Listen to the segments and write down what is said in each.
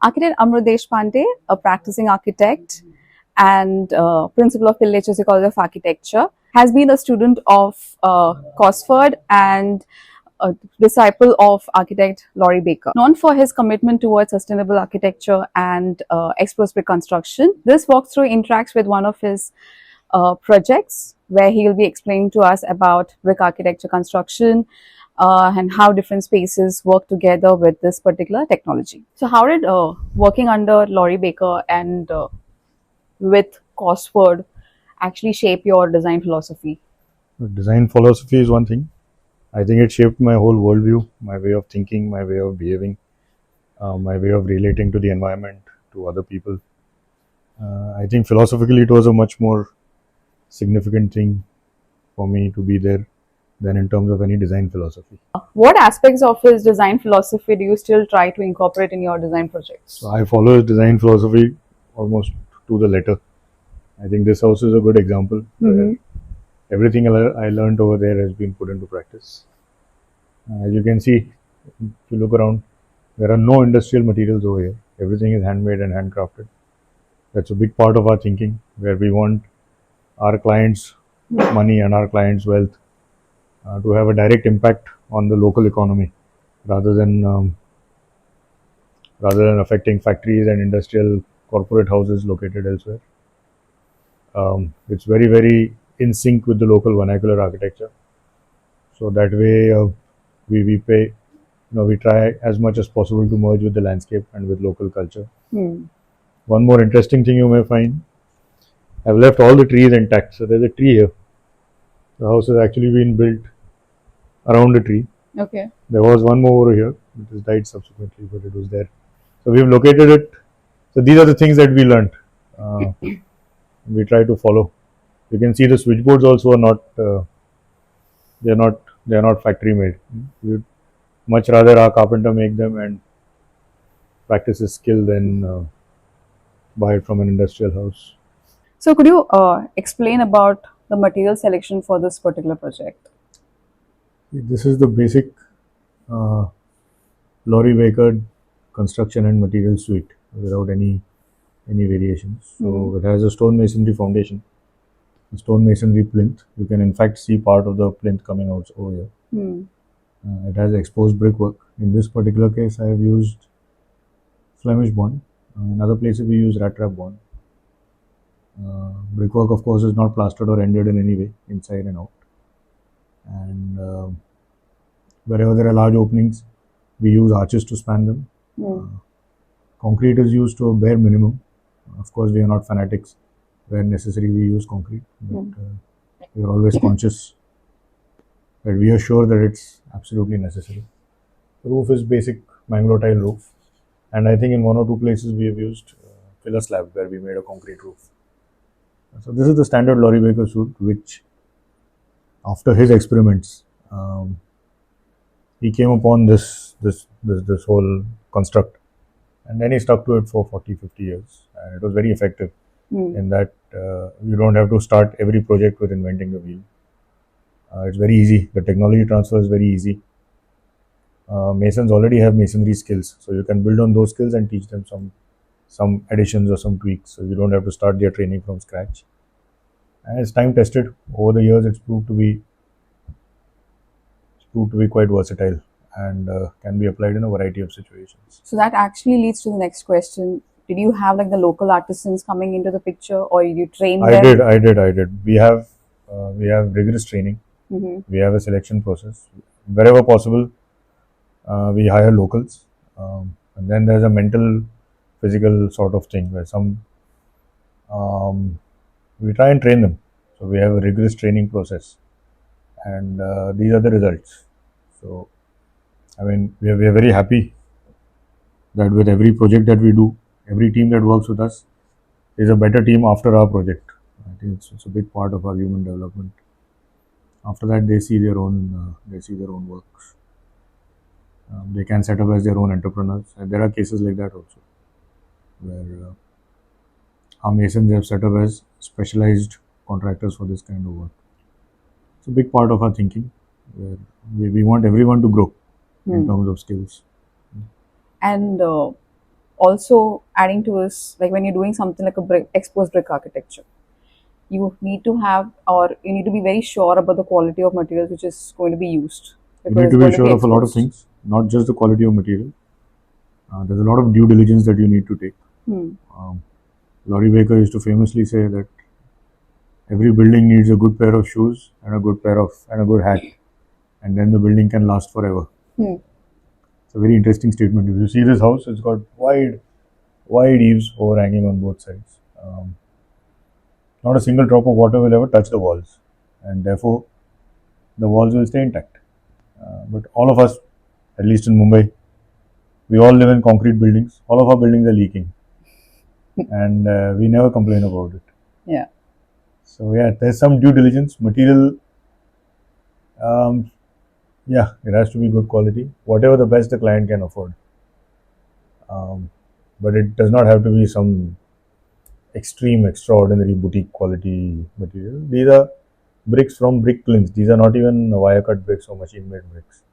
Architect Amrut Deshpande, a practicing architect and principal of Pillai College of Architecture, has been a student of Cosford and a disciple of architect Laurie Baker. Known for his commitment towards sustainable architecture and express brick construction, this walkthrough interacts with one of his projects where he will be explaining to us about brick architecture construction and how different spaces work together with this particular technology. So how did working under Laurie Baker and with Cosford actually shape your design philosophy? Design philosophy is one thing. I think it shaped my whole worldview, my way of thinking, my way of behaving, my way of relating to the environment, to other people. I think philosophically it was a much more significant thing for me to be there than in terms of any design philosophy. What aspects of his design philosophy do you still try to incorporate in your design projects? So I follow his design philosophy almost to the letter. I think this house is a good example. Where everything I learned over there has been put into practice. As you can see, if you look around, there are no industrial materials over here. Everything is handmade and handcrafted. That's a big part of our thinking, where we want our clients' money and our clients' wealth to have a direct impact on the local economy, rather than affecting factories and industrial corporate houses located elsewhere. It's very, very in sync with the local vernacular architecture. So that way, we pay, we try as much as possible to merge with the landscape and with local culture. One more interesting thing you may find, I've left all the trees intact. So there's a tree here. The house has actually been built around a tree. Okay. There was one more over here, which has died subsequently, but it was there. So we've located it. So these are the things that we learned. We try to follow. You can see the switchboards also are not. They are not factory made. We'd much rather our carpenter make them and practice his skill than buy it from an industrial house. So could you explain about the material selection for this particular project? This is the basic Laurie Baker construction and material suite without any variations. So it has a stone masonry foundation, a stone masonry plinth. You can in fact see part of the plinth coming out over here. It has exposed brickwork. In this particular case, I have used Flemish bond. In other places, we use rat trap bond. Brickwork, of course, is not plastered or rendered in any way, inside and out. And wherever there are large openings, we use arches to span them. Concrete is used to a bare minimum. Of course, we are not fanatics. Where necessary, we use concrete. But we are always conscious that we are sure that it's absolutely necessary. The roof is basic mangrove tile roof. And I think in one or two places we have used pillar slab where we made a concrete roof. So this is the standard Laurie Baker suite, which after his experiments, he came upon this whole construct, and then he stuck to it for 40-50 years, and it was very effective in that you don't have to start every project with inventing the wheel. It's very easy. The technology transfer is very easy. Masons already have masonry skills, so you can build on those skills and teach them some additions or some tweaks, so you don't have to start their training from scratch. And it's time tested. Over the years, it's proved to be quite versatile and can be applied in a variety of situations. So that actually leads to the next question. Did you have like the local artisans coming into the picture, or you train them? I did. We have rigorous training. We have a selection process. Wherever possible, we hire locals, and then there's a mental, physical sort of thing where we try and train them. So we have a rigorous training process, and these are the results. So, I mean, we are very happy that with every project that we do, every team that works with us is a better team after our project. I think it's a big part of our human development. After that, they see their own works. They can set up as their own entrepreneurs, and there are cases like that also, where our masons have set up as specialized contractors for this kind of work. It's a big part of our thinking, where we want everyone to grow in terms of skills. And also adding to this, like when you're doing something like a brick, exposed brick architecture, you need to have, or you need to be very sure about the quality of materials which is going to be used, You because need it's to be going to sure be of a lot of exposed. things, not just the quality of material. There's a lot of due diligence that you need to take. Laurie Baker used to famously say that every building needs a good pair of shoes and a good hat, and then the building can last forever. It's a very interesting statement. If you see this house, it's got wide eaves overhanging on both sides. Not a single drop of water will ever touch the walls, and therefore the walls will stay intact. But all of us, at least in Mumbai, we all live in concrete buildings. All of our buildings are leaking, and we never complain about it. Yeah. So yeah, there's some due diligence. Material, yeah, it has to be good quality, whatever the best the client can afford. But it does not have to be some extreme, extraordinary boutique quality material. These are bricks from brick kilns. These are not even wire cut bricks or machine made bricks.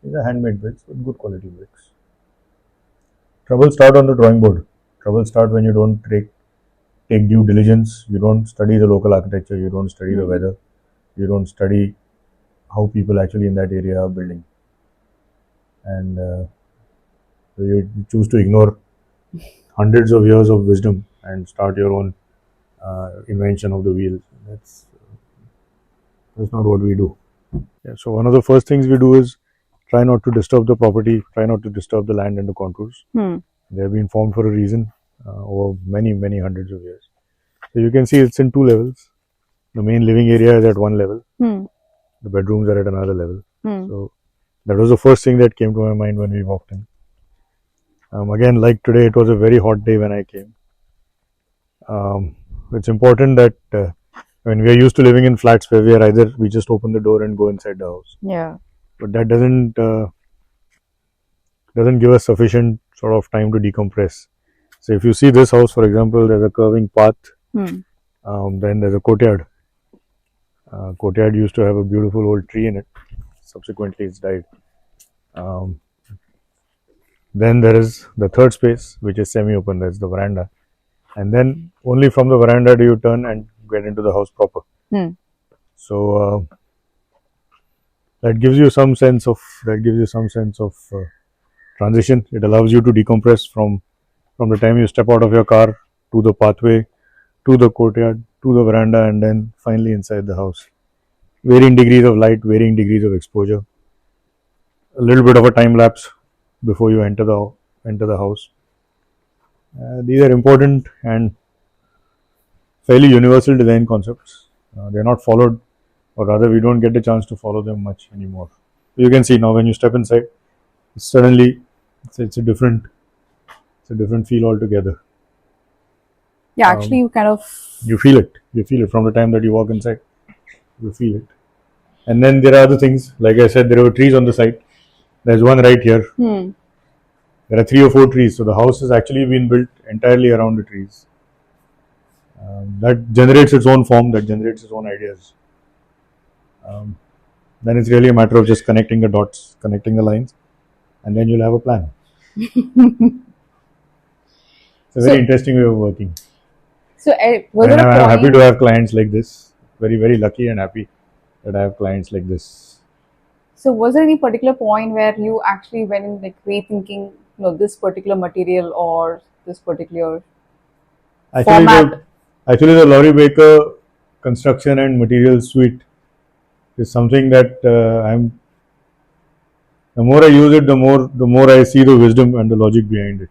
These are handmade bricks, but good quality bricks. Trouble start on the drawing board. Trouble start when you don't take due diligence. You don't study the local architecture. You don't study the weather. You don't study how people actually in that area are building. And you choose to ignore hundreds of years of wisdom and start your own invention of the wheel. That's not what we do. Yeah, so one of the first things we do is try not to disturb the property, try not to disturb the land and the contours. They have been formed for a reason over many hundreds of years. So you can see it's in two levels. The main living area is at one level. The bedrooms are at another level. So that was the first thing that came to my mind when we walked in. Again, like today, it was a very hot day when I came. It's important that when we are used to living in flats where we just open the door and go inside the house. Yeah. But that doesn't give us sufficient sort of time to decompress. So if you see this house, for example, there's a curving path. Then there's a courtyard. Courtyard used to have a beautiful old tree in it. Subsequently, it's died. Then there is the third space, which is semi-open. That's the veranda. And then only from the veranda do you turn and get into the house proper. So that gives you some sense of transition. It allows you to decompress from the time you step out of your car to the pathway, to the courtyard, to the veranda, and then finally inside the house. Varying degrees of light, varying degrees of exposure. A little bit of a time lapse before you enter the house. These are important and fairly universal design concepts. They're not followed, or rather, we don't get the chance to follow them much anymore. You can see now when you step inside, suddenly it's a different feel altogether. Yeah, actually, you kind of You feel it from the time that you walk inside. You feel it. And then there are other things. Like I said, there are trees on the side. There's one right here. There are 3 or 4 trees. So the house has actually been built entirely around the trees. That generates its own form, that generates its own ideas. Then it's really a matter of just connecting the dots, connecting the lines, and then you'll have a plan. It's a very interesting way of working. So, was And there a I'm happy point? to have clients like this. Very lucky and happy that I have clients like this. So, was there any particular point where you actually went in like rethinking, this particular material or this particular format? Actually, the Laurie Baker construction and material suite is something that I'm. The more I use it, the more I see the wisdom and the logic behind it,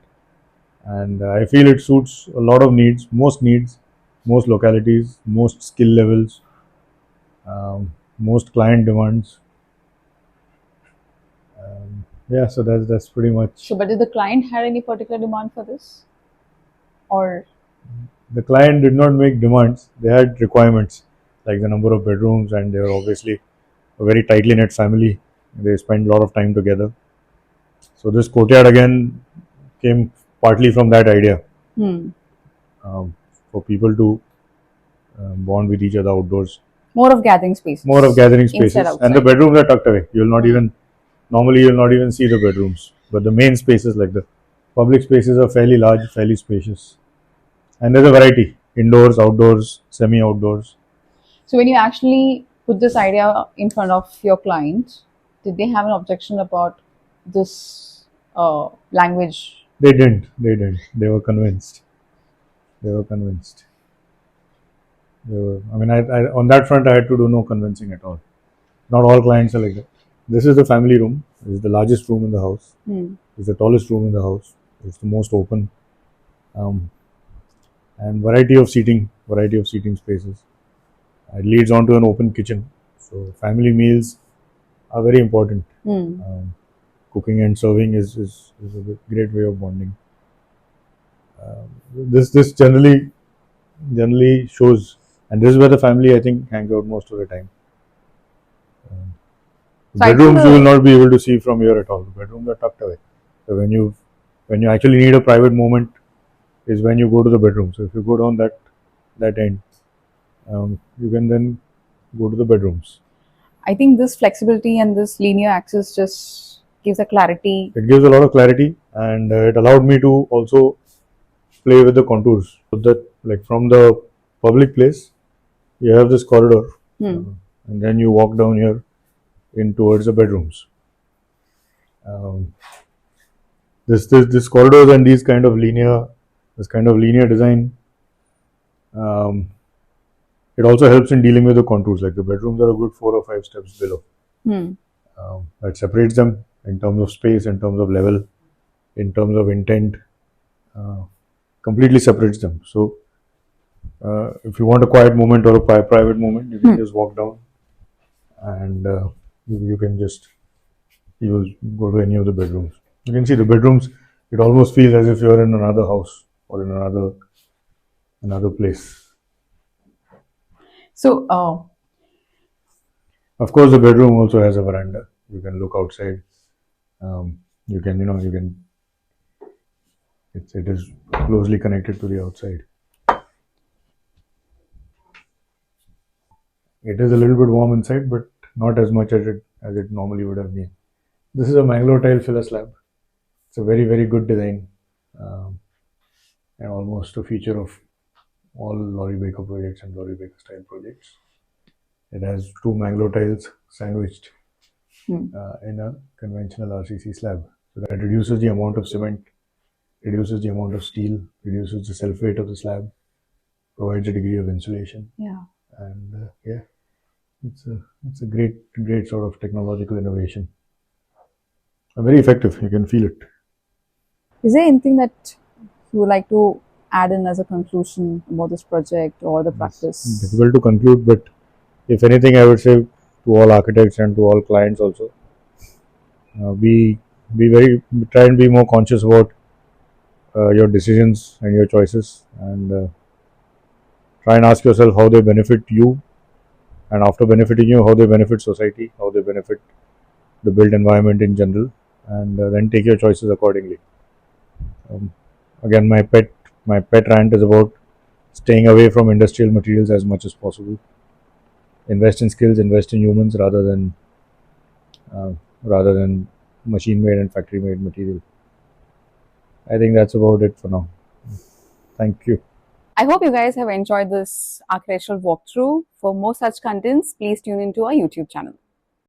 and I feel it suits a lot of needs, most localities, most skill levels, most client demands. Yeah, so that's pretty much. So, but did the client had any particular demand for this, or The client did not make demands; they had requirements, like the number of bedrooms, and they were obviously a very tightly knit family. They spend a lot of time together. So this courtyard again came partly from that idea, for people to bond with each other outdoors. more of gathering spaces? More of gathering Instead spaces, outside. and the bedrooms are tucked away. You'll not even see the bedrooms, but the main spaces like the Public spaces are fairly large, fairly spacious, and there's a variety: indoors, outdoors, semi-outdoors. So when you actually put this idea in front of your client, did they have an objection about this language? They didn't. They didn't. They were convinced. They were convinced. They were, I mean, on that front, I had to do no convincing at all. Not all clients are like that. This is the family room. This is the largest room in the house. It's the tallest room in the house. It's the most open, um, and variety of seating spaces. It leads on to an open kitchen. So family meals are very important. Cooking and serving is a great way of bonding. This generally shows, and this is where the family I think hangs out most of the time. So I think Bedrooms you will not be able to see from here at all. The bedrooms are tucked away. So when you actually need a private moment is when you go to the bedroom. So if you go down that end, you can then go to the bedrooms. I think this flexibility and this linear access just gives a clarity. It gives a lot of clarity, and it allowed me to also play with the contours. So that, like, from the public place, you have this corridor, and then you walk down here in towards the bedrooms. This corridors and this kind of linear design, it also helps in dealing with the contours. Like, the bedrooms are a good 4 or 5 steps below. That separates them in terms of space, in terms of level, in terms of intent. Completely separates them. So if you want a quiet moment or a private moment, you can just walk down, and you can just will go to any of the bedrooms. You can see the bedrooms. It almost feels as if you're in another house or in another place. So of course, the bedroom also has a veranda. You can look outside. You can. It is closely connected to the outside. It is a little bit warm inside, but not as much as it normally would have been. This is a Mangalore tile filler slab. It's a very, very good design, and almost a feature of all Laurie Baker projects and Laurie Baker style projects. It has 2 Mangalore tiles sandwiched in a conventional RCC slab. So that reduces the amount of cement, reduces the amount of steel, reduces the self weight of the slab, provides a degree of insulation. Yeah. And it's a great sort of technological innovation. Very effective. You can feel it. Is there anything that you would like to add in as a conclusion about this project or the practice? It's difficult to conclude, but if anything, I would say to all architects and to all clients also, we try and be more conscious about your decisions and your choices, and try and ask yourself how they benefit you, and after benefiting you, how they benefit society, how they benefit the built environment in general, and then take your choices accordingly. Again, my pet rant is about staying away from industrial materials as much as possible. Invest in skills, invest in humans rather than machine made and factory made material. I think that's about it for now. Thank you. I hope you guys have enjoyed this architectural walkthrough. For more such contents, please tune into our YouTube channel.